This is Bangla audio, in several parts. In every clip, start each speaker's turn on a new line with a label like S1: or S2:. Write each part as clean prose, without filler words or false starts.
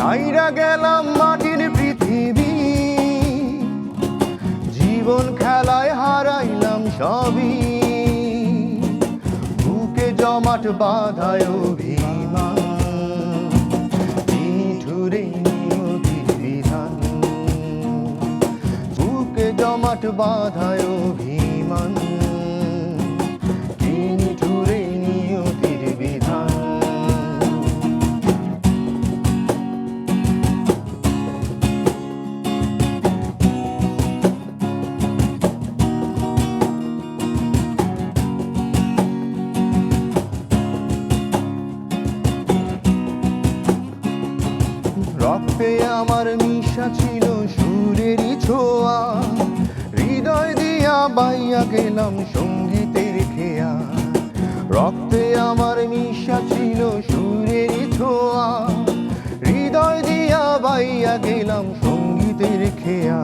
S1: ছাইরা গেলাম মাটির পৃথিবী, জীবন খেলায় হারাইলাম সবই, বুকে জমাট বাঁধায় অভিমান, নিঠুরে নিয়তির বিধান, বুকে জমাট বাঁধায় অভিমান, নিঠুরে নিয়তির বিধান। রক্তে আমার মিশা ছিল সুরেরই ছোঁয়া, হৃদয় দিয়া বাইয়া গেলাম সঙ্গীতের খেয়া। রক্তে আমার মিশা ছিল সুরেরই ছোঁয়া, হৃদয় দিয়া বাইয়া গেলাম সঙ্গীতের খেয়া।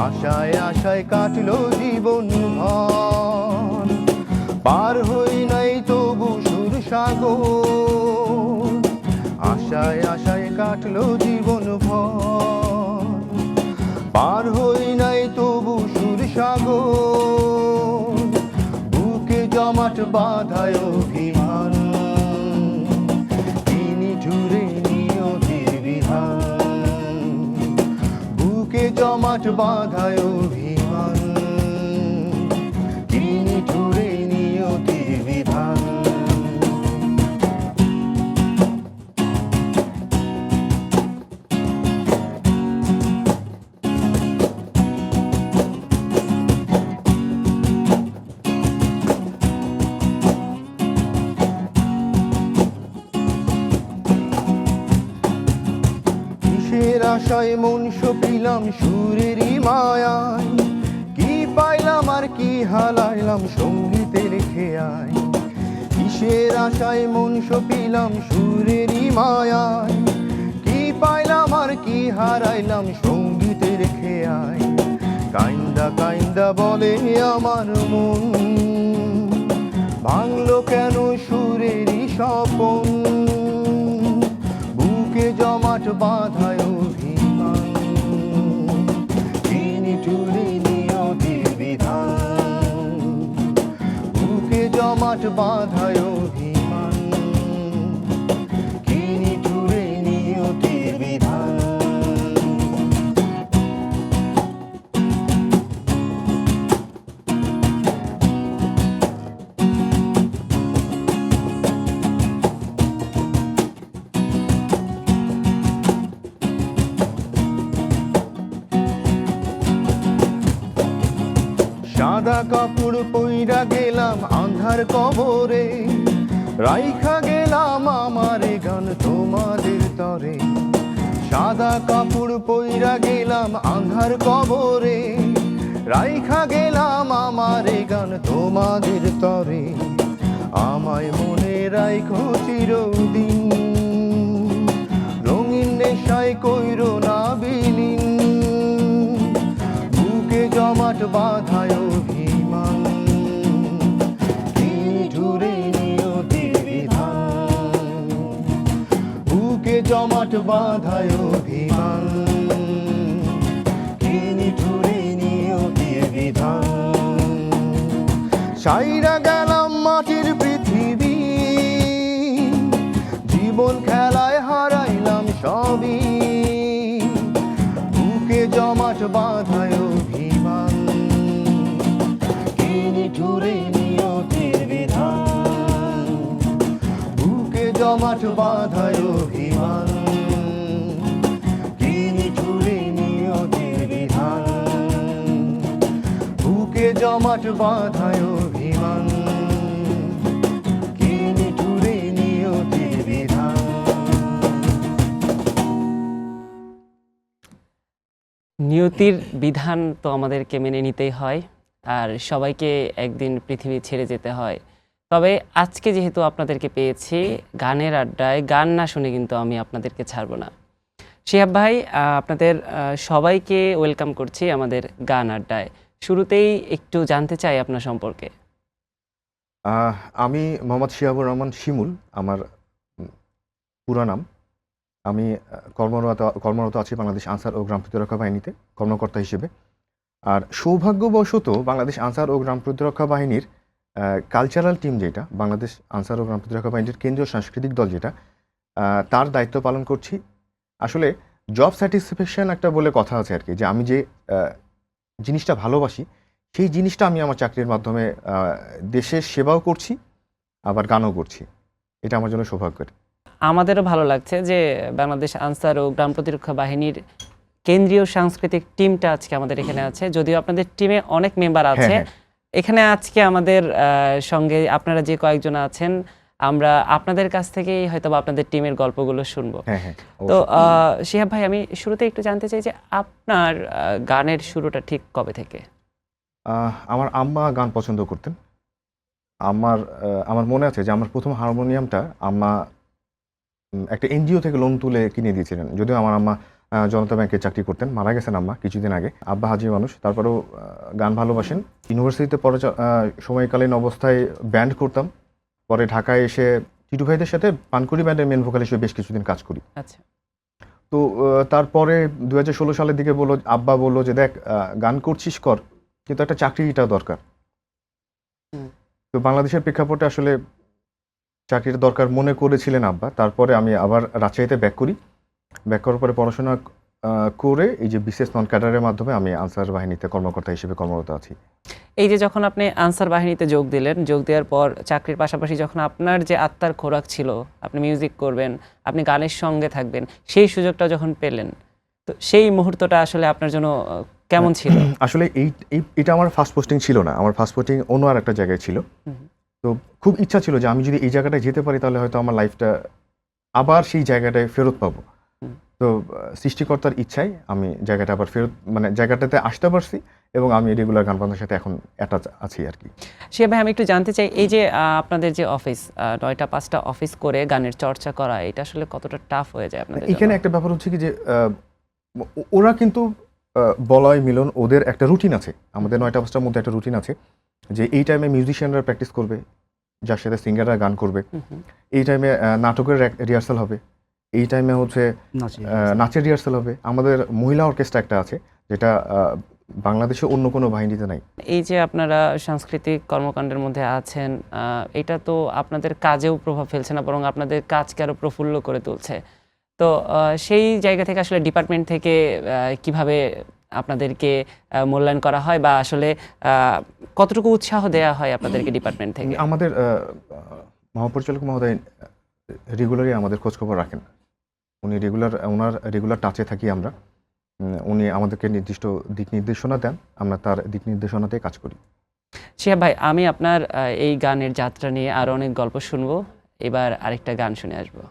S1: আশায় আশায় কাটলো জীবন ভর, পার হই নাই তবু সুর সাগর। আশায় আশায় কাটলো জীবন ভর, পার হই নাই তবু সুর সাগর। বুকে জমাট বাঁধায় অভিমান, তিনি জুড়ে নিয়তির বিধান। বুকে জমাট বাঁধায় অভিমান, তিনি জুড়ে নিয়তির বিধান। আশায় মন সপিলাম সুরেরই মায়ায়, কি পাইলাম আর কি হারাইলাম সঙ্গীতের খেয়ায়। কিসের আশায় মন সপিলাম সুরেরই মায়ায়, কি পাইলাম আর কি হারাইলাম সঙ্গীতের খেয়ায়। কাইন্দা কাইন্দা বলে আমার মন, ভাঙলো কেন সুরেরই স্বপন। বুকে জমাট বাঁধায় অভিমান, তিনি জুড়ে নিয়তির বিধান। বুকে জমাট বাঁধায় অভিমান, তিনি জুড়ে নিয়তির বিধান। সাদা কাপড় পইরা গেলাম আন্ধার কবরে, রাইখা গেলাম আমার গান তোমাদের তরে। সাদা কাপড় পইরা গেলাম আন্ধার কবরে, রাইখা গেলাম আমার গান তোমাদের তরে। আমায় মনে রাইখো চিরদিন, রঙিন নেশায় কইরো না বিলীন। বুকে জমাট বাঁধায় অভিমান, তিনি জুড়ে নিয়তির বিধান। বুকে জমাট বাঁধায় অভিমান, তিনি জুড়ে নিয়তির বিধান। ছাইরা গেলাম মাটির পৃথিবী, জীবন খেলায় হারাইলাম সবই, বুকে জমাট বাঁধায় অভিমান, তিনি জুড়ে নিয়তির বিধান। বুকে জমাট বাঁধায় অভিমান, তিনি জুড়ে নিয়তির বিধান। বুকে জমাট বাঁধায় অভিমান, তিনি জুড়ে নিয়তির বিধান।
S2: নিয়তির বিধান তো আমাদেরকে মেনে নিতেই হয়, আর সবাইকে একদিন পৃথিবী ছেড়ে যেতে হয়। তবে আজকে যেহেতু আপনাদেরকে পেয়েছি গানের আড্ডায়, গান না শুনে কিন্তু আমি আপনাদেরকে ছাড়বো না। শিহাব ভাই, আপনাদের সবাইকে ওয়েলকাম করছি আমাদের গান আড্ডায়। শুরুতেই একটু জানতে চাই আপনার সম্পর্কে।
S1: আমি মোহাম্মদ শিহাবুর রহমান শিমুল, আমার পুরো নাম।
S3: আমি কর্মরত আছি বাংলাদেশ আনসার ও গ্রাম প্রতিরক্ষা বাহিনীতে কর্মকর্তা হিসেবে। আর সৌভাগ্যবশত বাংলাদেশ আনসার ও গ্রাম প্রতিরক্ষা বাহিনীর কালচারাল টিম, যেটা বাংলাদেশ আনসার ও গ্রাম প্রতিরক্ষা বাহিনীর কেন্দ্রীয় সাংস্কৃতিক দল, যেটা তার দায়িত্ব পালন করছি। আসলে জব স্যাটিসফ্যাকশন একটা বলে কথা আছে আর কি, যে আমি যে জিনিসটা ভালোবাসি সেই জিনিসটা আমি আমার চাকরির মাধ্যমে দেশের সেবাও করছি, আবার গানও করছি। এটা আমার জন্য সৌভাগ্যের।
S2: আমাদেরও ভালো লাগছে যে বাংলাদেশ আনসার ও গ্রাম প্রতিরক্ষা বাহিনীর কেন্দ্রীয় সাংস্কৃতিক টিমটা আজকে আমাদের এখানে আছে। যদিও আপনাদের টিমে অনেক মেম্বার আছে,
S3: হ্যাঁ।
S2: এখানে আজকে আমাদের সঙ্গে আপনারা যে কয়েকজন আছেন, আমরা আপনাদের কাছ থেকেই হয়তো আপনাদের টিমের গল্পগুলো শুনবো।
S3: হ্যাঁ,
S2: তো শিহাব ভাই, আমি শুরুতে একটু জানতে চাই যে আপনার গানের শুরুটা ঠিক কবে থেকে?
S3: আমার আম্মা গান পছন্দ করতেন। আমার মনে আছে যে আমার প্রথম হারমোনিয়ামটা আম্মা একটা এনজিও থেকে লোন তুলে কিনে দিয়েছিলেন। যদিও আমার আম্মা জনতা ব্যাংকে চাকরি করতেন, মারা গেছেন আম্মা কিছুদিন আগে। আব্বা হাজি মানুষ, তারপরেও গান ভালোবাসেন। ইউনিভার্সিটিতে পড়ে সময়কালীন অবস্থায় ব্যান্ড করতাম। পরে ঢাকায় এসে টিটু ভাইদের সাথে পানকুড়ি ব্যান্ডের মেন ভোকাল হিসেবে বেশ কিছুদিন কাজ করি।
S2: আচ্ছা।
S3: তো তারপরে 2016 সালের দিকে আব্বা বললো যে দেখ, গান করছিস কর, কিন্তু একটা চাকরিটা দরকার। তো বাংলাদেশের প্রেক্ষাপটে আসলে চাকরিটা দরকার মনে করেছিলেন আব্বা। তারপরে আমি আবার রাজশাহীতে ব্যাক করার পরে পড়াশোনা করে এই যে বিশেষ নন ক্যাডারের মাধ্যমে আমি আনসার বাহিনীতে কর্মকর্তা হিসেবে কর্মরত আছি।
S2: এই যে যখন আপনি আনসার বাহিনীতে যোগ দিলেন, যোগ দেওয়ার পর চাকরির পাশাপাশি যখন আপনার যে আত্মার খোরাক ছিল, আপনি মিউজিক করবেন, আপনি গানের সঙ্গে থাকবেন, সেই সুযোগটা যখন পেলেন, তো সেই মুহূর্তটা আসলে আপনার জন্য কেমন ছিল?
S3: আসলে এটা আমার ফার্স্ট পোস্টিং ছিল না। আমার ফার্স্ট পোস্টিং অন্য আর একটা জায়গায় ছিল। তো খুব ইচ্ছা ছিল যে আমি যদি এই জায়গাটায় যেতে পারি তাহলে হয়তো আমার লাইফটা আবার সেই জায়গাটায় ফেরত পাবো। তো সৃষ্টিকর্তার ইচ্ছায় আমি জায়গাটা আবার জায়গাটাতে আসতে পারছি, এবং আমি রেগুলার গান বাজনার সাথে এখন অ্যাটাচ আছি আর কি।
S2: শিহাব ভাই, আমি একটু জানতে চাই, এই যে আপনাদের যে অফিস 9টা 5টা অফিস করে গানের চর্চা করা, এটা আসলে কতটা টাফ হয়ে যায় আপনাদের?
S3: এখানে একটা ব্যাপার হচ্ছে কি যে ওরা কিন্তু বলয় মিলন, ওদের একটা রুটিন আছে। আমাদের 9টা 5টার মধ্যে একটা রুটিন আছে যে এই টাইমে মিউজিশিয়ানরা প্র্যাকটিস করবে, যার সাথে সিঙ্গাররা গান করবে। এই টাইমে নাটকের রিহার্সাল হবে, এই টাইমে হচ্ছে নাচের রিহার্সাল হবে। আমাদের মহিলা অর্কেস্ট্রা একটা আছে, যেটা বাংলাদেশে অন্য কোনো বাহিনীতে নাই।
S2: এই যে আপনারা সাংস্কৃতিক কর্মকাণ্ডের মধ্যে আছেন, এটা তো আপনাদের কাজেও প্রভাব ফেলছে না, বরং আপনাদের কাজকে আরো প্রফুল্ল করে তুলছে। তো সেই জায়গা থেকে আসলে ডিপার্টমেন্ট থেকে কিভাবে আপনাদেরকে মূল্যায়ন করা হয়, বা আসলে কতটুকু উৎসাহ দেওয়া হয় আপনাদেরকে ডিপার্টমেন্ট থেকে?
S3: আমাদের মহাপরিচালক মহোদয় রেগুলারই আমাদের খোঁজখবর রাখেন। ওনার রেগুলার টাচে থাকি আমরা। উনি আমাদেরকে নির্দিষ্ট দিক নির্দেশনা দেন, আমরা তার দিক নির্দেশনাতে কাজ করি।
S2: শিহাব ভাই, আমি আপনার এই গানের যাত্রা নিয়ে আরো অনেক গল্প শুনবো। এবার আরেকটা গান শুনে আসবো।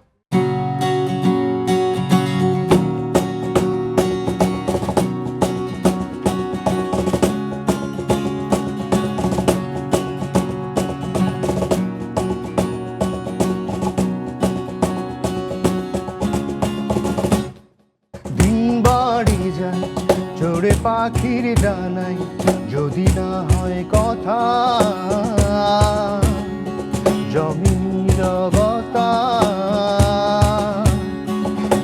S1: চড়ে পাখির ডানাই যদি না হয় কথা, জমি নীরবতা।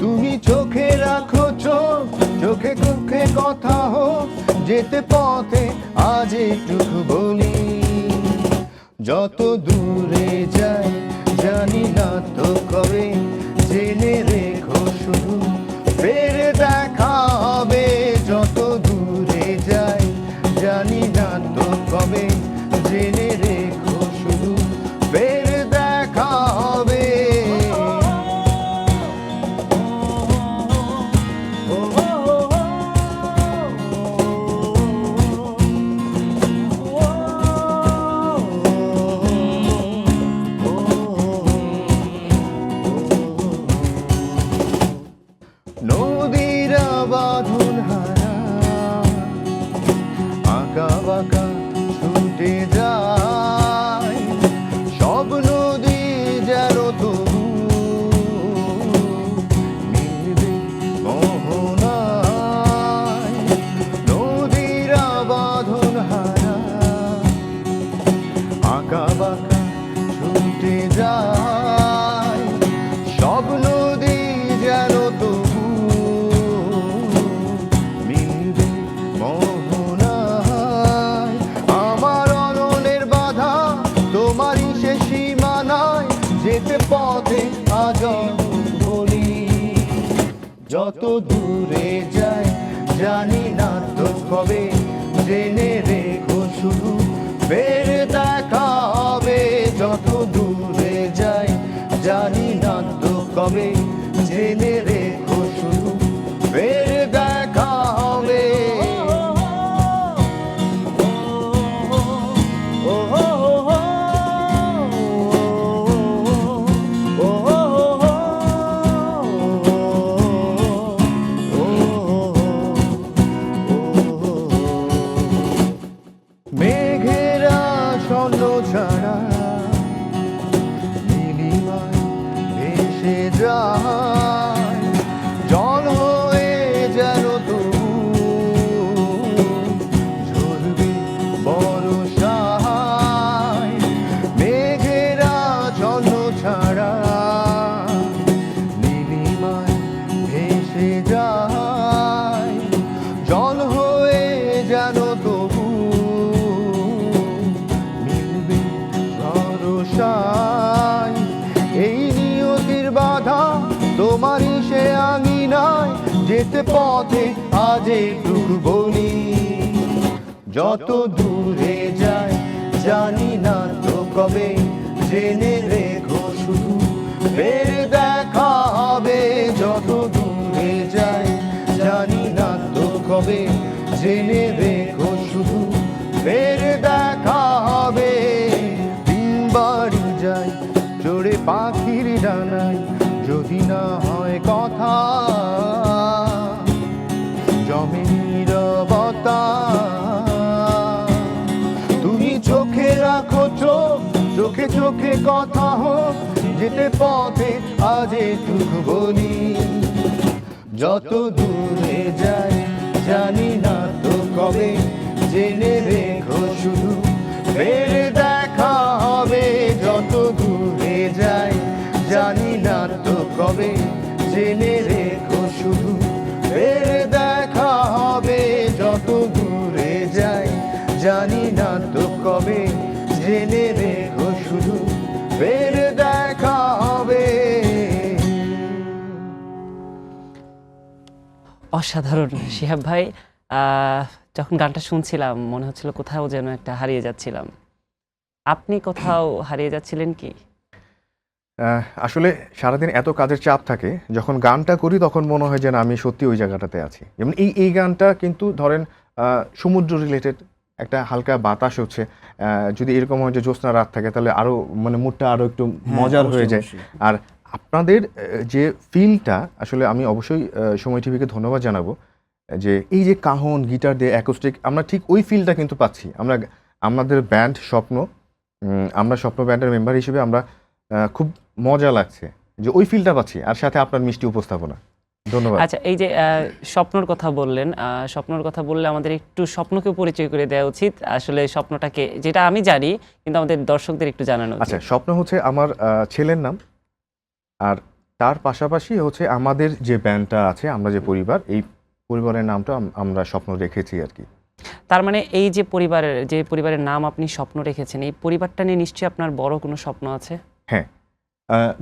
S1: তুমি চোখে রাখো চোখ, চোখে চোখে কথা হোক, যেতে পথে আজ একটু বলি। যত দূরে যাই জানি না তো কবে, জেনে রেখো শুধু ফের দেখা হবে। যত দূরে যাই জানি না তো কবে, জেনে রেখো শুধু ফের দেখা হবে। নদীরা বাঁধন হারা আঁকা বাঁকা ছুটে যায়, সব নদী যেন তবু মিলবে মোহনায়। নদীরা বাঁধন হারা আঁকা বাঁকা ছুটে যায়, সব নদী যেন যত দূরে যায় জানি না তো কবে, জেনে রেখো শুধু ফের দেখা হবে। যত দূরে যায় জানি না তো কবে, জেনে রেখো শুধু ফের দেখা হবে। মেঘেরা স্বর্ণ ছাড়া নীলিমায় ভেসে যায়, জল হয়ে যেন তবু ঝরবে বর্ষায়। মেঘেরা স্বর্ণ ছাড়া নীলিমায় ভেসে যায়, জল হয়ে যেন তবু মিলবে ভরসায়। এই নিয়তির বাধা তোমারই সে আঙিনায়, যেতে পথে আজ একটুকু বলি। যত দূরে যায় জানি না তো কবে, জেনে রেখো শুধু ফের দেখা হবে। যত দূরে যায় জানি না তো কবে, জেনে রেখো শুধু ফের দেখা হবে। দিন বাড়ি যায় চড়ে পাখির ডানায়, যদি না হয় কথা জমে নীরবতা। তুমি চোখে রাখো চোখ, চোখে চোখে কথা হোক, যেতে পথে আজ একটুকু বলি। যত দূরে যায় জানি না তো কবে, জেনে রেখো শুধু ফের দেখা হবে। যত দূরে যায় জানি না তো কবে, জেনে রেখো শুধু ফের দেখা হবে। যত দূরে যায় জানি না তো কবে, জেনে রেখো শুধু ফের দেখা হবে।
S2: অসাধারণ শিহাব ভাই। যখন গানটা শুনছিলাম মনে হচ্ছিল কোথাও যেন একটা হারিয়ে যাচ্ছিলাম। আপনি কোথাও হারিয়ে যাচ্ছিলেন কি?
S3: আসলে সারাদিন এত কাজের চাপ থাকে, যখন গানটা করি তখন মনে হয় যেন আমি সত্যি ওই জায়গাটাতে আছি। যেমন এই গানটা কিন্তু ধরেন সমুদ্র রিলেটেড, একটা হালকা বাতাস হচ্ছে। যদি এরকম হয় যে জ্যোৎস্না রাত থাকে তাহলে আরও মানে মুডটা আরও একটু মজার হয়ে যায়। আর আপনাদের যে ফিলটা আসলে আমি অবশ্যই সময় টিভিকে ধন্যবাদ জানাবো, যে এই যে কাহন গিটার দিয়ে অ্যাকোস্টিক, আমরা ঠিক ওই ফিলটা কিন্তু পাচ্ছি। আমাদের ব্যান্ড স্বপ্ন, আমরা স্বপ্ন ব্যান্ডের মেম্বার হিসেবে আমরা খুব মজা লাগছে যে ওই ফিলটা পাচ্ছি, আর সাথে আপনার মিষ্টি উপস্থাপনা। ধন্যবাদ।
S2: আচ্ছা, এই যে স্বপ্নর কথা বললেন, স্বপ্নর কথা বললে আমাদের একটু স্বপ্নকে পরিচয় করে দেওয়া উচিত। আসলে স্বপ্নটাকে, যেটা আমি জানি কিন্তু আমাদের দর্শকদের একটু জানানো উচিত।
S3: আচ্ছা, স্বপ্ন হচ্ছে আমার ছেলের নাম, আর তার পাশাপাশি হচ্ছে আমাদের যে ব্যান্ডটা আছে, আমরা যে পরিবার, এই পরিবারের নামটা আমরা স্বপ্ন রেখেছি আর কি।
S2: তার মানে এই যে পরিবারের নাম আপনি স্বপ্ন রেখেছেন, এই পরিবারটা নিয়ে নিশ্চয়ই আপনার বড় কোনো স্বপ্ন আছে?
S3: হ্যাঁ,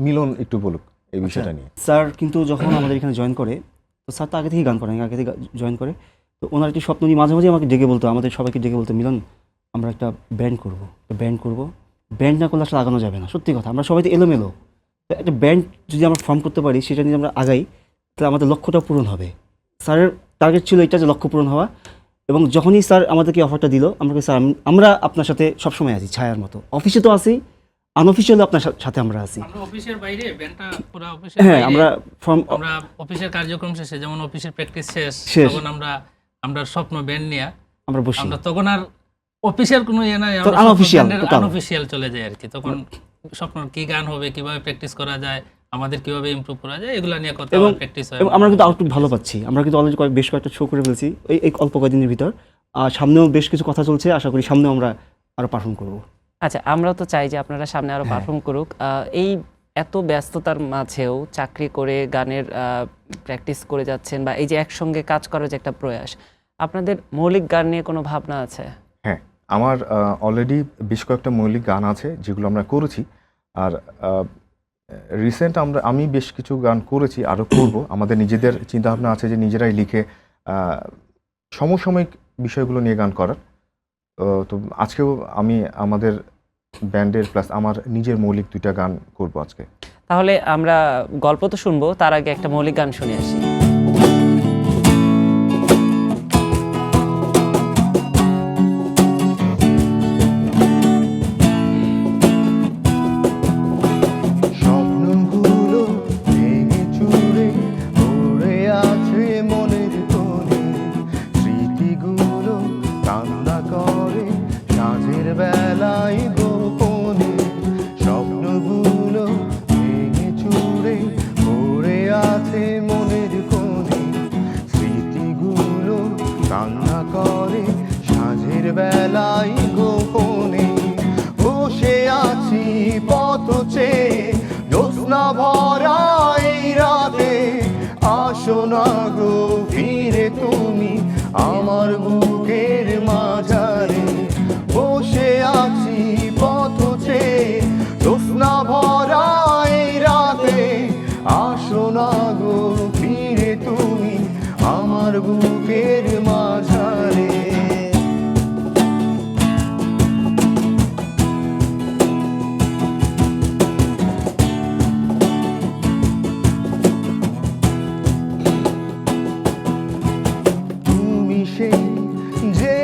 S3: মিলন একটু বলুক এই বিষয়টা নিয়ে।
S4: স্যার কিন্তু যখন আমাদের এখানে জয়েন করে, তো স্যার তো আগে থেকেই গান করেন, আগে থেকে জয়েন করে। তো ওনার একটি স্বপ্ন নিয়ে মাঝে মাঝে আমাকে ডেকে বলতো, আমাদের সবাইকে ডেকে বলতো, মিলন আমরা একটা ব্যান্ড করবো, ব্যান্ড না করলে আসলে আগানো যাবে না। সত্যি কথা, আমরা সবাই তো এলোমেলো, তো একটা ব্যান্ড যদি আমরা ফর্ম করতে পারি, সেটা নিয়ে আমরা আগাই, তাহলে আমাদের লক্ষ্যটা পূরণ হবে। স্যারের টার্গেট ছিল এটা, যে লক্ষ্য পূরণ হওয়া। এবং যখনই স্যার আমাদেরকে অফারটা দিল, স্যার আমরা আপনার সাথে সবসময় আছি, ছায়ার মতো। অফিসে তো আছি, আনঅফিসিয়ালি আপনার সাথে আমরা আছি।
S5: আমরা অফিসের বাইরে ব্যান্ডটা পুরো অফিসের
S4: হ্যাঁ,
S5: বাইরে
S4: আমরা
S5: আমরা অফিসের কার্যক্রম শেষে, যেমন অফিসের প্র্যাকটিস শেষ, তখন আমরা স্বপ্ন ব্যান্ড নিয়ে
S4: আমরা বসি,
S5: আমরা তখন আর অফিসের কোনো ইয়ে নাই,
S4: তখন
S5: আনঅফিসিয়াল চলে যায় আর কি। তখন স্বপ্নর কি গান হবে, কিভাবে প্র্যাকটিস করা যায়, আমাদের কিভাবে ইমপ্রুভ করা যায়, এগুলো নিয়ে কথা প্র্যাকটিস হয়।
S4: এবং আমরা কিন্তু আউটপুট ভালো পাচ্ছি। আমরা কিন্তু অলরেডি বেশ কয়েকটা শো করে ফেলছি এই অল্প কয়েকদিনের ভিতর। আর সামনেও বেশ কিছু কথা চলছে, আশা করি সামনেও আমরা আরো পারফর্ম করব।
S2: আচ্ছা, আমরাও তো চাই যে আপনারা সামনে আরো পারফর্ম করুক। এই এত ব্যস্ততার মাঝেও চাকরি করে গানের প্র্যাকটিস করে যাচ্ছেন, বা এই যে একসঙ্গে কাজ করার যে একটা প্রয়াস, আপনাদের মৌলিক গান নিয়ে কোনো ভাবনা আছে?
S3: হ্যাঁ, আমার অলরেডি বেশ কয়েকটা মৌলিক গান আছে যেগুলো আমরা করেছি। আর রিসেন্ট আমি বেশ কিছু গান করেছি, আরও করব। আমাদের নিজেদের চিন্তাভাবনা আছে যে নিজেরাই লিখে সমসাময়িক বিষয়গুলো নিয়ে গান করার। তো আজকেও আমি আমাদের ব্যান্ডের প্লাস আমার নিজের মৌলিক 2টা গান করব আজকে।
S2: তাহলে আমরা গল্প তো শুনবো, তার আগে একটা মৌলিক গান শুনে আসি।
S1: স্বপ্নগুলো ভেঙে চুরে পড়ে আছে মনের কোণে, স্মৃতিগুলো কান্না করে সাঁঝের বেলায় গোপনে। স্বপ্নগুলো ভেঙে চুরে পড়ে আছে মনের কোণে, স্মৃতিগুলো কান্না করে সাঁঝের বেলায় গোপনে। বসে আছি পথ চেয়ে জ্যোৎস্না ভরা এই রাতে, আসো না গো ফিরে তুমি আমার বুকের মাঝারে। বসে আছি পথ চেয়ে জ্যোৎস্না ভরা এই রাতে, আসো না গো ফিরে তুমি আমার বুকের মাঝারে। তুমি সেই যে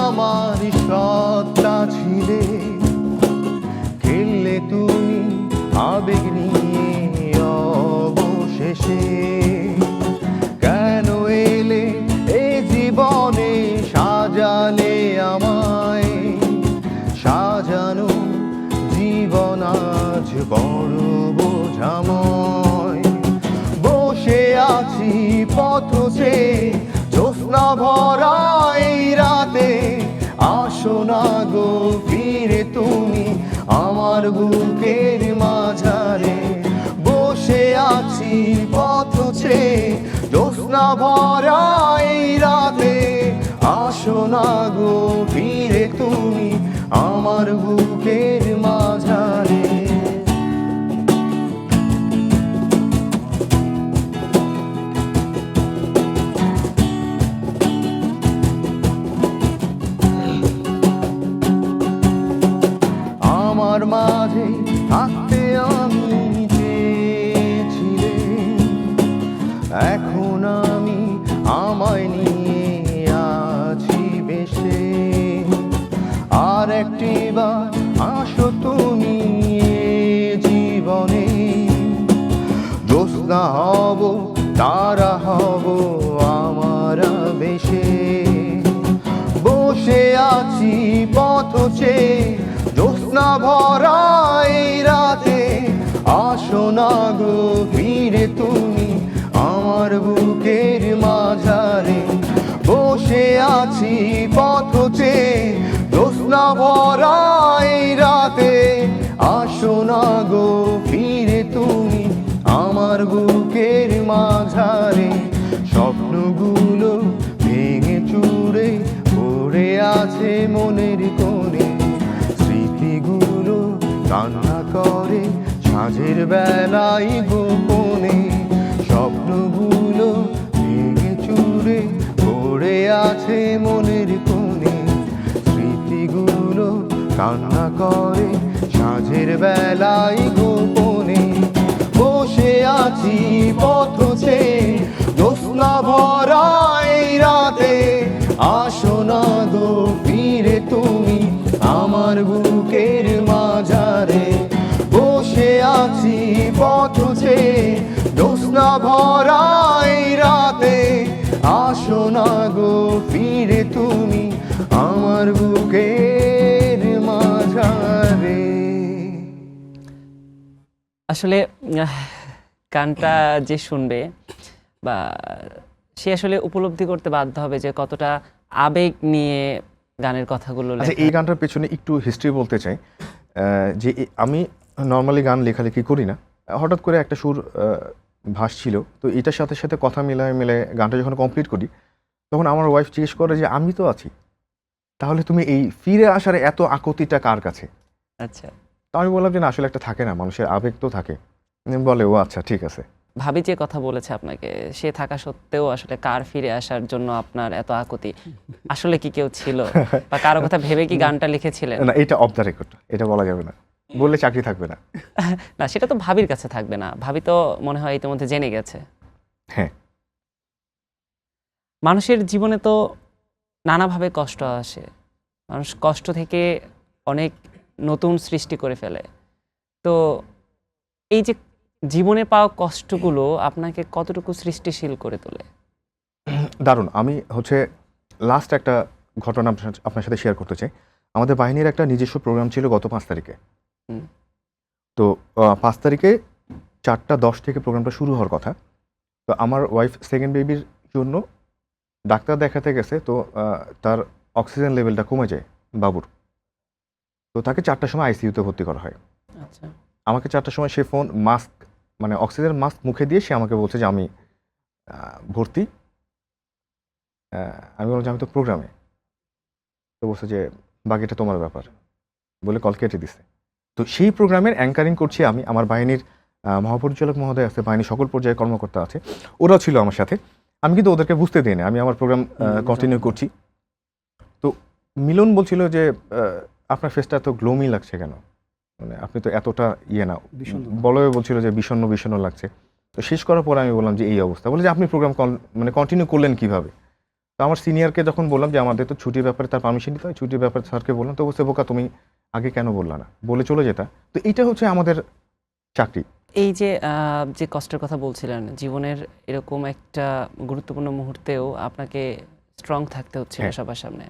S1: আমার সত্তা ছিলে, খেললে তুমি আবেগ নিয়ে অবশেষে। কেন এলে এ জীবনে সাজালে আমায়, সাজানো জীবন আজ বড় বোঝাময়। বসে আছি পথ চেয়ে জ্যোৎস্না ভরা এই রাতে, আসো না গো ফিরে তুমি আমার বুকের মাঝারে। বসে আছি পথ চেয়ে জ্যোৎস্না ভরা এই রাতে, আসো না গো ফিরে তুমি আমার বুকের মাঝারে। আমার মাঝে থাকতে আমি চেয়েছিলে, এখন আমি আমায় নিয়ে আছি বেশে। আর একটিবার আসো তুমি এ জীবনে, জ্যোৎস্না হব তারা হব আমার বেশে। বসে আছি পথ চেয়ে জ্যোৎস্না ভরা এই রাতে, আসো না গো ফিরে তুমি আমার বুকের মাঝারে। বসে আছি পথ চেয়ে জ্যোৎস্না ভরা এই রাতে, আসো না গো ফিরে তুমি আমার বুকের মাঝারে। স্বপ্নগুলো ভেঙে চুরে পড়ে আছে মনের কোণে, স্মৃতিগুলো কান্না করে সাঁঝের বেলায় গোপনে। স্বপ্নগুলো ভেঙে চুরে পড়ে আছে মনের কোণে, স্মৃতিগুলো কান্না করে সাঁঝের বেলায় গোপনে। বসে আছি পথ চেয়ে জ্যোৎস্না ভরা এই রাতে, আসো না গো ফিরে তুমি আমার বুকের মাঝারে। বসে আছি পথ চেয়ে জ্যোৎস্না ভরা এই রাতে, আসো না গো ফিরে তুমি আমার বুকের মাঝারে।
S2: আসলে গানটা যে শুনবে বা সে আসলে উপলব্ধি করতে বাধ্য হবে যে কতটা আবেগ নিয়ে গানের কথাগুলো
S3: আচ্ছা,
S2: লেখা।
S3: এই গানটার পেছনে একটু হিস্ট্রি বলতে চাই। যে আমি নর্মালি গান লেখালেখি করি না, হঠাৎ করে একটা সুর ভাসছিল, তো এটার সাথে সাথে কথা মিলে গানটা যখন কমপ্লিট করি, তখন আমার ওয়াইফ জিজ্ঞেস করে যে আমি তো আছি, তাহলে তুমি এই ফিরে আসার এত আকুতিটা কার কাছে?
S2: আচ্ছা,
S3: তো আমি বললাম যে না, আসলে একটা থাকে না, মানুষের আবেগ তো থাকে। বলে ও আচ্ছা ঠিক আছে।
S2: ভাবি যে কথা বলেছে আপনাকে, সে থাকা সত্ত্বেও আসলে কার ফিরে আসার জন্য আপনার এত আকুতি, আসলে কি কেউ ছিল বা কারো কথা ভেবে কি গানটা লিখেছিলেন?
S3: না, এটা অফ দ্য রেকর্ড, এটা বলা যাবে না, বললে চাকরি থাকবে না।
S2: না, সেটা তো ভাবির কাছে থাকবে না, ভাবি তো মনে হয় ইতিমধ্যে জেনে গেছে।
S3: হ্যাঁ।
S2: মানুষের জীবনে তো নানাভাবে কষ্ট আসে, মানুষ কষ্ট থেকে অনেক নতুন সৃষ্টি করে ফেলে। তো এই যে জীবনে পাওয়া কষ্টগুলো আপনাকে কতটুকু সৃষ্টিশীল করে তোলে?
S3: দারুণ। আমি হচ্ছে লাস্ট একটা ঘটনা আপনার সাথে শেয়ার করতে চাই। আমাদের বাহিনীর একটা নিজস্ব প্রোগ্রাম ছিল গত 5 তারিখে।
S2: হুম।
S3: তো 5 তারিখে 4:10 থেকে প্রোগ্রামটা শুরু হওয়ার কথা। তো আমার ওয়াইফ সেকেন্ড বেবির জন্য ডাক্তার দেখাতে গেছে। তো তার অক্সিজেন লেভেলটা কমে যায় বাবুর। তো তাকে 4টার সময় আইসিইউতে ভর্তি করা হয়।
S2: আচ্ছা।
S3: আমাকে 4টার সময় সে ফোন মাস্ক মানে অক্সিজেন মাস্ক মুখে দিয়ে সে আমাকে বলছে যে আমি ভর্তি। আমি বললাম যে আমি তো প্রোগ্রামে। তো বলছে যে বাকিটা তোমার ব্যাপার বলে কল কেটে দিছে। তো সেই প্রোগ্রামের অ্যাঙ্কারিং করছি আমি। আমার বাহিনীর মহাপরিচালক মহোদয় আছে, বাহিনীর সকল পর্যায়ে কর্মকর্তা আছে, ওরাও ছিল আমার সাথে। আমি কিন্তু ওদেরকে বুঝতে দিইনি, আমি আমার প্রোগ্রাম কন্টিনিউ করছি। তো মিলন বলছিল যে আপনার ফেসটা এত গ্লোমি লাগছে কেন, মানে আপনি তো এতটা না, বলয় বলছিল যে বিষণ্ণ বিষণ্ণ লাগছে। তো শেষ করার পরে আমি বললাম যে এই অবস্থা, বলে যে আপনি প্রোগ্রাম মানে কন্টিনিউ করলেন কীভাবে? তো আমার সিনিয়রকে যখন বললাম যে আমাদের তো ছুটির ব্যাপারে তার পারমিশন নিতে হয়, ছুটির ব্যাপারে স্যারকে বললাম। তো বলছে বোকা তুমি আগে কেন বললা না, বলে চলে যেতা। তো এইটা হচ্ছে আমাদের চাকরি।
S2: এই যে যে কষ্টের কথা বলছিলেন, জীবনের এরকম একটা গুরুত্বপূর্ণ মুহূর্তেও আপনাকে স্ট্রং থাকতে হচ্ছিল
S3: হ্যাঁ।
S2: সবার সামনে।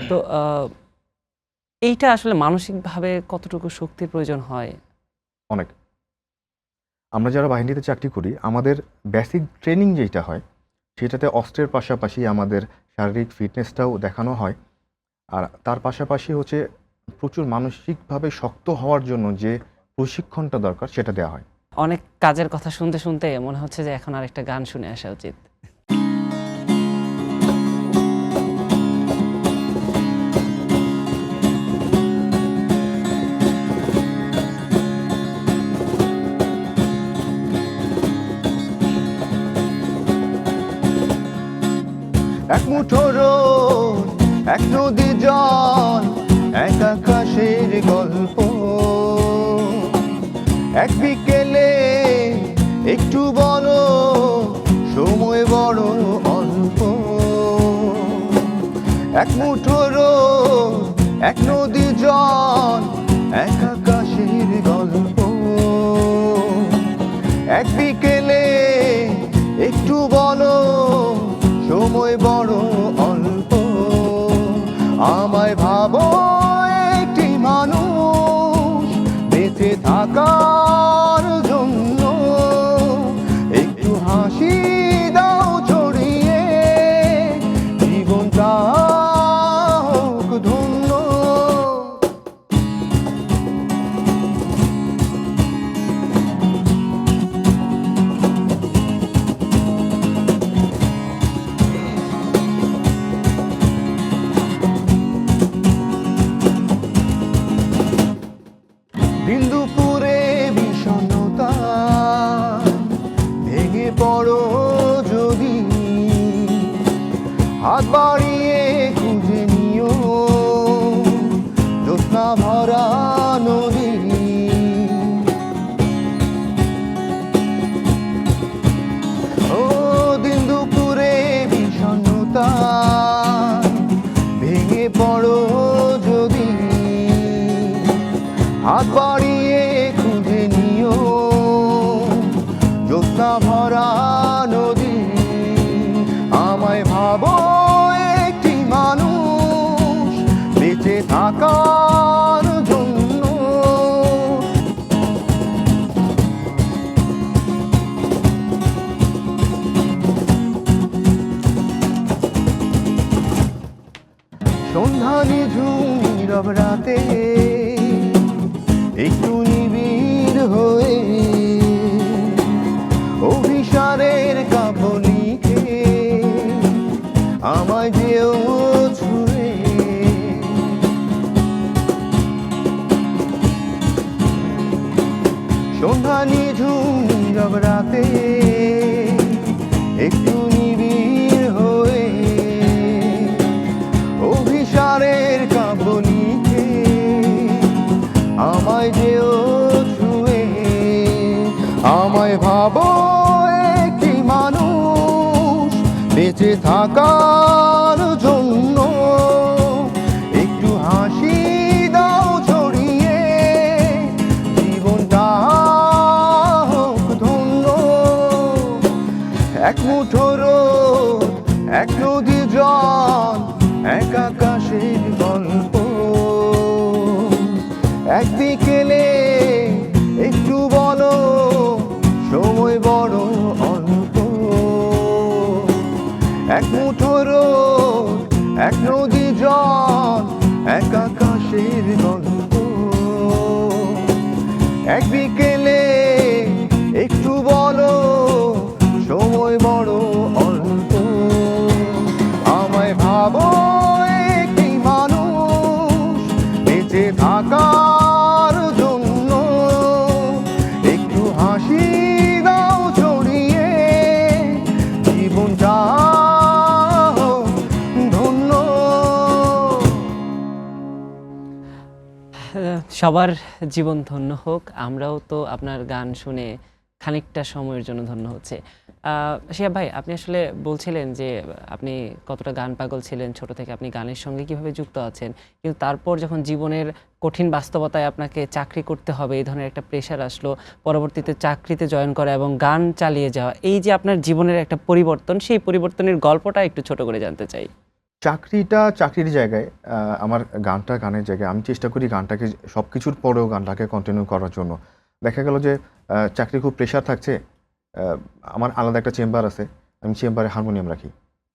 S2: তো এইটা আসলে মানসিকভাবে কতটুকু শক্তির প্রয়োজন হয়?
S3: অনেক। আমরা যারা বাহিনীতে চাকরি করি আমাদের বেসিক ট্রেনিং যেটা হয় সেটাতে অস্ত্রের পাশাপাশি আমাদের শারীরিক ফিটনেসটাও দেখানো হয়। আর তার পাশাপাশি হচ্ছে প্রচুর মানসিকভাবে শক্ত হওয়ার জন্য যে প্রশিক্ষণটা দরকার সেটা দেওয়া হয়।
S2: অনেক কাজের কথা শুনতে শুনতে মনে হচ্ছে যে এখন আরেকটা গান শুনে আসা উচিত।
S1: এক মুঠো রোদ, এক নদী জল, এক আকাশের গল্প, এক বিকেলে একটু বলো সময় বড় অল্প। এক মুঠো রোদ, এক নদী জল, এক আকাশের গল্প, এক বিকেলে একটু বলো সময় বড় অল্প। আমায় ভাবো একটি মানুষ বেঁচে থাকার জন্য, একটু হাসি দাও ছড়িয়ে জীবনটা হোক ধন্য। দিন দুপুরে বিষণ্ণতা ভেঙে পড়ো যদি, হাত বাড়িয়ে খুঁজে নিও জ্যোৎস্না ভরা নদী। ও দিন দুপুরে বিষণ্ণতা ভেঙে পড়ো যদি, হাত বাড়িয়ে খুঁজে নিও জ্যোৎস্না ভরা নদী। আমায় ভাবো একটি মানুষ বেঁচে থাকার জন্য। সন্ধ্যা নিঝুম নীরব রাতে একটু নিবিড় হয়ে অভিসারের কাব্য লিখে আমায় যেও ছুঁয়ে। সন্ধ্যা নিঝুম বেঁচে থাকার জন্য একটু হাসি দাও ছড়িয়ে, জীবনটা হোক ধন্য। এক মুঠো রোদ, এক নদী জল, এক আকাশের গল্প, এক বিকেলে একটু বলো সময় বড় অল্প। এক মুঠো রোদ, এক নদী জল, এক আকাশের গল্প, এক বিকেলে একটু বলো সময় বড় অল্প। আমায় ভাবো একটি মানুষ বেঁচে থাকার জন্য, একটু হাসি দাও ছড়িয়ে, জীবনটা হোক ধন্য।
S2: সবার জীবন ধন্য হোক। আমরাও তো আপনার গান শুনে খানিকটা সময়ের জন্য ধন্য হচ্ছে। শিহাব ভাই, আপনি আসলে বলছিলেন যে আপনি কতটা গান পাগল ছিলেন, ছোট থেকে আপনি গানের সঙ্গে কিভাবে যুক্ত আছেন, কিন্তু তারপর যখন জীবনের কঠিন বাস্তবতায় আপনাকে চাকরি করতে হবে, এই ধরনের একটা প্রেশার আসলো, পরবর্তীতে চাকরিতে জয়েন করা এবং গান চালিয়ে যাওয়া, এই যে আপনার জীবনের একটা পরিবর্তন, সেই পরিবর্তনের গল্পটা একটু ছোট করে জানতে চাই।
S3: চাকরিটা চাকরির জায়গায়, আমার গানটা গানের জায়গায়। আমি চেষ্টা করি গানটাকে সব কিছুর পরেও গানটাকে কন্টিনিউ করার জন্য। দেখা গেল যে চাকরি খুব প্রেশার থাকছে, আমার আলাদা একটা চেম্বার আছে, আমি চেম্বারে হারমোনিয়াম রাখি।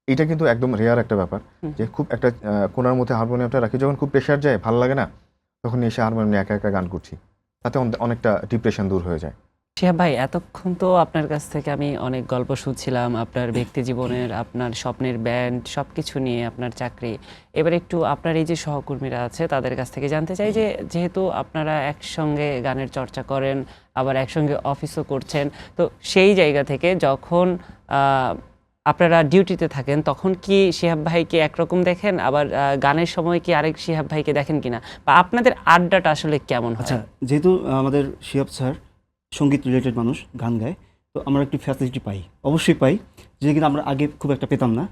S3: এটা কিন্তু একদম রেয়ার একটা ব্যাপার যে খুব একটা কোনার মধ্যে হারমোনিয়ামটা রাখি। যখন খুব প্রেশার যায়, ভালো লাগে না, তখন এসে হারমোনিয়াম নিয়ে একা একা গান করছি, তাতে অনেকটা ডিপ্রেশন দূর হয়ে যায়।
S2: শিহাব ভাই, এতক্ষণ তো আপনার কাছ থেকে আমি অনেক গল্প শুনছিলাম, আপনার ব্যক্তি জীবনের, আপনার স্বপ্নের ব্যান্ড, সব কিছু নিয়ে, আপনার চাকরি। এবার একটু আপনার এই যে সহকর্মীরা আছে তাদের কাছ থেকে জানতে চাই যে যেহেতু আপনারা একসঙ্গে গানের চর্চা করেন, আবার একসঙ্গে অফিসও করছেন, তো সেই জায়গা থেকে যখন আপনারা ডিউটিতে থাকেন তখন কি শিহাব ভাইকে একরকম দেখেন, আবার গানের সময় কি আরেক শিহাব ভাইকে দেখেন কিনা, বা আপনাদের আড্ডাটা আসলে কেমন হয়?
S4: আচ্ছা, যেহেতু আমাদের শিহাব স্যার সঙ্গীত রিলেটেড মানুষ, গান গায়, তো আমরা একটু ফ্যাসিলিটি পাই, অবশ্যই পাই, যে কিনা আমরা আগে খুব একটা পেতাম না।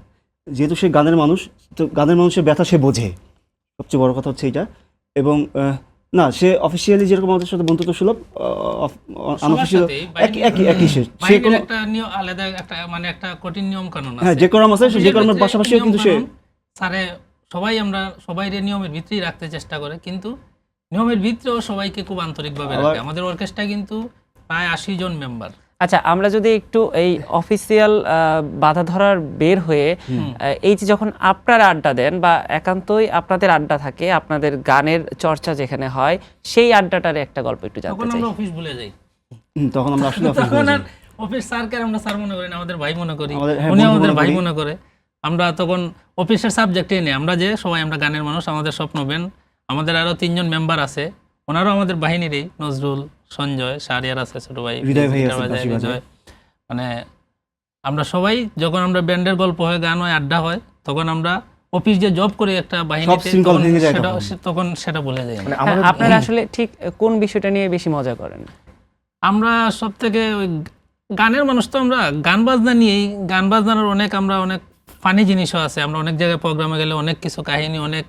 S4: যেহেতু সে গানের মানুষ, তো গানের মানুষের ব্যথা সে বোঝে, সবচেয়ে বড় কথা হচ্ছে এইটা। এবং না, সে অফিসিয়ালি যেরকম আমাদের সাথে বন্ধুত্ব সুলভ, আনঅফিসিয়াল একই সে কোনো
S5: একটা নিয়ম আলাদা, একটা মানে একটা কঠিন নিয়ম কানুন আছে।
S4: হ্যাঁ, যে কর্ম আছে যে কর্মের পাশাপাশিও কিন্তু সে
S5: স্যারে সবাই নিয়মের ভিতরেই রাখতে চেষ্টা করে, কিন্তু নিয়মের ভিতরেও সবাইকে খুব আন্তরিকভাবে রাখে। আমাদের অর্কেস্ট্রা কিন্তু প্রায় 80 জন মেম্বার।
S2: আচ্ছা, আমরা যদি একটু এই অফিসিয়াল বাধা ধরার বের হয়ে এই যে যখন আপনারা আড্ডা দেন বা একান্তই আপনাদের আড্ডা থাকে, আপনাদের গানের চর্চা যেখানে হয়, সেই আড্ডাটার একটা গল্প একটু জানতে
S5: তখন
S2: চাই।
S5: আমরা অফিস ভুলে যাই,
S4: তখন আমরা আসলে অফিস
S5: তখন আর অফিস স্যারকে আমরা স্যার মনে করি না, আমাদের ভাই মনে করি,
S4: হ্যাঁ,
S5: উনি
S4: বন্ধু
S5: আমাদের
S4: মনে
S5: ভাই
S4: করি।
S5: মনে করে। আমরা তখন অফিসের সাবজেক্টে নেই, আমরা যে সবাই আমরা গানের মানুষ, আমাদের স্বপ্ন ব্যান্ড, আমাদের আরো 3 জন মেম্বার আছে, ওনারাও আমাদের বাহিনীরই, নজরুল, সঞ্জয়, শাহরিয়ার আছে ছোট ভাই,
S4: হৃদয় ভাই আছে,
S5: হৃদয়,
S4: বাঁশি বাজায়।
S5: মানে আমরা সবাই যখন আমরা ব্যান্ডের গল্প হয়, গান হয়, আড্ডা হয়, তখন আমরা অফিস যে জব করি একটা বাহিনীতে,
S4: শৃঙ্খল ভেঙে যায়
S5: তখন সেটা ভুলে যাই।
S3: মানে
S2: হ্যাঁ, আপনারা আসলে ঠিক কোন বিষয়টা নিয়ে বেশি মজা করেন?
S5: আমরা সব থেকে ওই গানের মানুষ, তো আমরা গান বাজনা নিয়েই, গান বাজনার আমরা অনেক ফানি জিনিসও আছে, আমরা অনেক জায়গায় প্রোগ্রামে গেলে অনেক কিছু কাহিনী, অনেক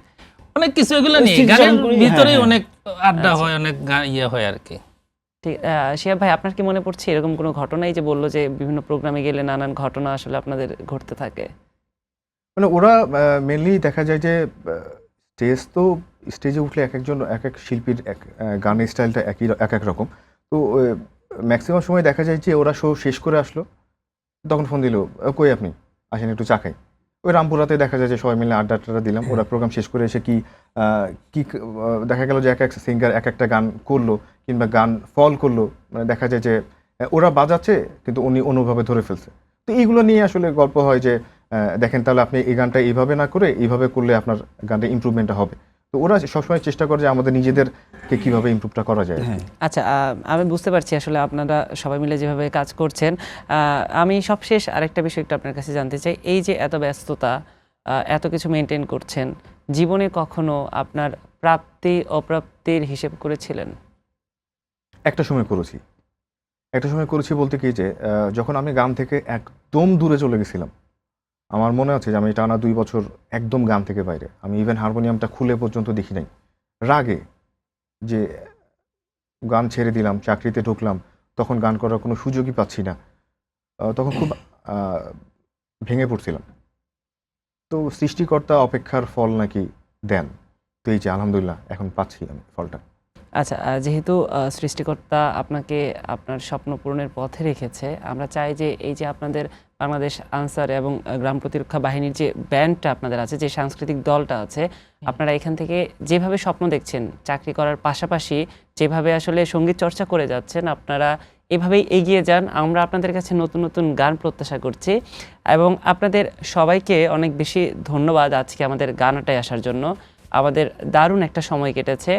S5: কিছু এগুলো নিয়ে গানের ভিতরেই অনেক আড্ডা হয়, অনেক ইয়ে হয় আর কি।
S2: ঠিক, শিহাব ভাই, আপনার কি মনে পড়ছে এরকম কোনো ঘটনাই যে বললো যে বিভিন্ন প্রোগ্রামে গেলে নানান ঘটনা আসলে আপনাদের ঘটতে থাকে?
S3: মানে ওরা মেনলি দেখা যায় যে স্টেজে উঠলে এক এক শিল্পীর গানের স্টাইলটা এক এক রকম। তো ম্যাক্সিমাম সময় দেখা যায় যে ওরা শো শেষ করে আসলো, তখন ফোন দিল, কই আপনি আসেন একটু চা খাই। ওই রামপুরাতে দেখা যায় যে সবাই মিলে আড্ডা দিলাম, ওরা প্রোগ্রাম শেষ করে এসে কি দেখা গেল যে এক সিঙ্গার এক একটা গান করলো কিংবা গান ফল করলো, মানে দেখা যায় যে ওরা বাজাচ্ছে কিন্তু উনি অনুভাবে ধরে ফেলছে। তো এইগুলো নিয়ে আসলে গল্প হয় যে দেখেন তাহলে আপনি এই গানটা এইভাবে না করে এইভাবে করলে আপনার গানটা ইমপ্রুভমেন্টটা হবে। তো ওরা সবসময় চেষ্টা করে যে আমাদের নিজেদেরকে কিভাবে ইমপ্রুভটা করা যায়।
S2: আচ্ছা, আমি বুঝতে পারছি আসলে আপনারা সবাই মিলে যেভাবে কাজ করছেন। আমি সবশেষ আরেকটা বিষয় একটু আপনার কাছে জানতে চাই, এই যে এত ব্যস্ততা, এত কিছু মেনটেন করছেন, জীবনে কখনো আপনার প্রাপ্তি অপ্রাপ্তির হিসেব করেছিলেন?
S3: একটা সময় করেছি বলতে কি যে যখন আমি গান থেকে একদম দূরে চলে গেছিলাম, আমার মনে আছে যে আমি টানা 2 বছর একদম গান থেকে বাইরে, আমি ইভেন হারমোনিয়ামটা খুলে পর্যন্ত দেখি নাই, রাগে যে গান ছেড়ে দিলাম, চাকরিতে ঢুকলাম, তখন গান করার কোনো সুযোগই পাচ্ছি না। তখন খুব ভেঙে পড়ছিলাম। তো সৃষ্টিকর্তা অপেক্ষার ফল নাকি দেন, তো এই যে আলহামদুলিল্লাহ এখন পাচ্ছি আমি ফলটা।
S2: আচ্ছা, যেহেতু সৃষ্টিকর্তা আপনাকে আপনার স্বপ্ন পূরণের পথে রেখেছে, আমরা চাই যে এই যে আপনাদের বাংলাদেশ আনসার এবং গ্রাম প্রতিরক্ষা বাহিনীর যে ব্যান্ডটা আপনাদের আছে, যে সাংস্কৃতিক দলটা আছে, আপনারা এখান থেকে যেভাবে স্বপ্ন দেখছেন চাকরি করার পাশাপাশি যেভাবে আসলে সঙ্গীত চর্চা করে যাচ্ছেন, আপনারা এভাবেই এগিয়ে যান। আমরা আপনাদের কাছে নতুন নতুন গান প্রত্যাশা করছি এবং আপনাদের সবাইকে অনেক বেশি ধন্যবাদ আজকে আমাদের গানটায় আসার জন্য। আমাদের দারুণ একটা সময় কেটেছে।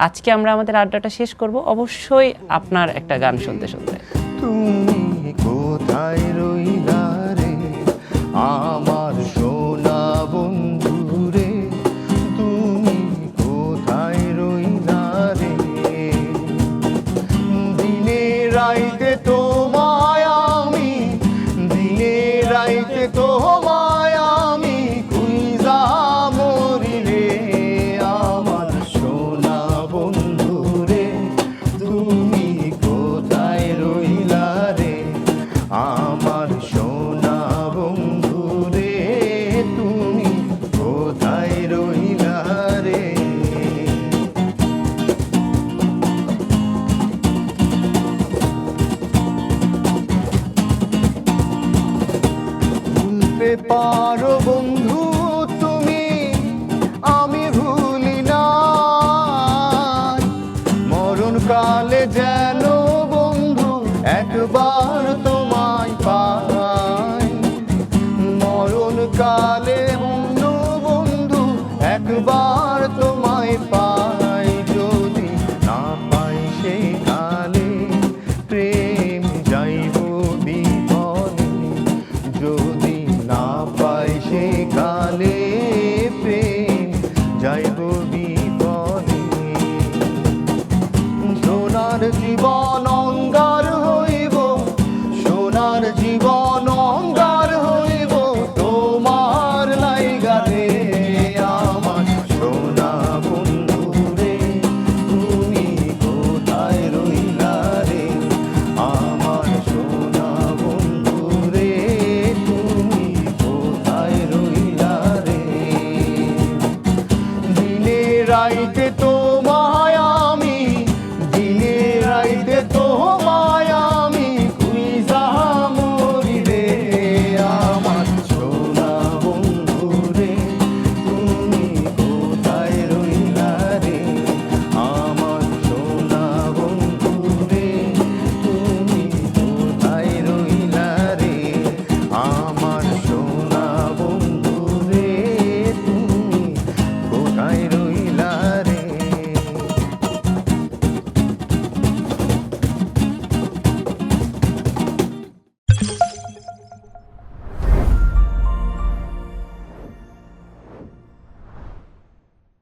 S2: আজকে আমরা আমাদের আড্ডাটা শেষ করব অবশ্যই আপনার একটা গান শুনতে শুনতে।
S1: তুমি কোথায় রইলা রে আমার সোনা বন্ধু রে, তুমি কোথায় রইলা রে, দিনে রাইতে তোমায় আমি, দিনে রাইতে তোমায় আমি খুঁজা মরি রে, আমার সোনা বন্ধু রে, তুমি কোথায় রইলা রে আমার সোনা বন্ধু রে, তুমি কোথায় রইলা রে। ভুলতে পারো বন্ধু তুমি, আমি ভুলি না, মরণকালে যেন বন্ধু একবার তোমায় পাই, মরণকালে বন্ধু একবার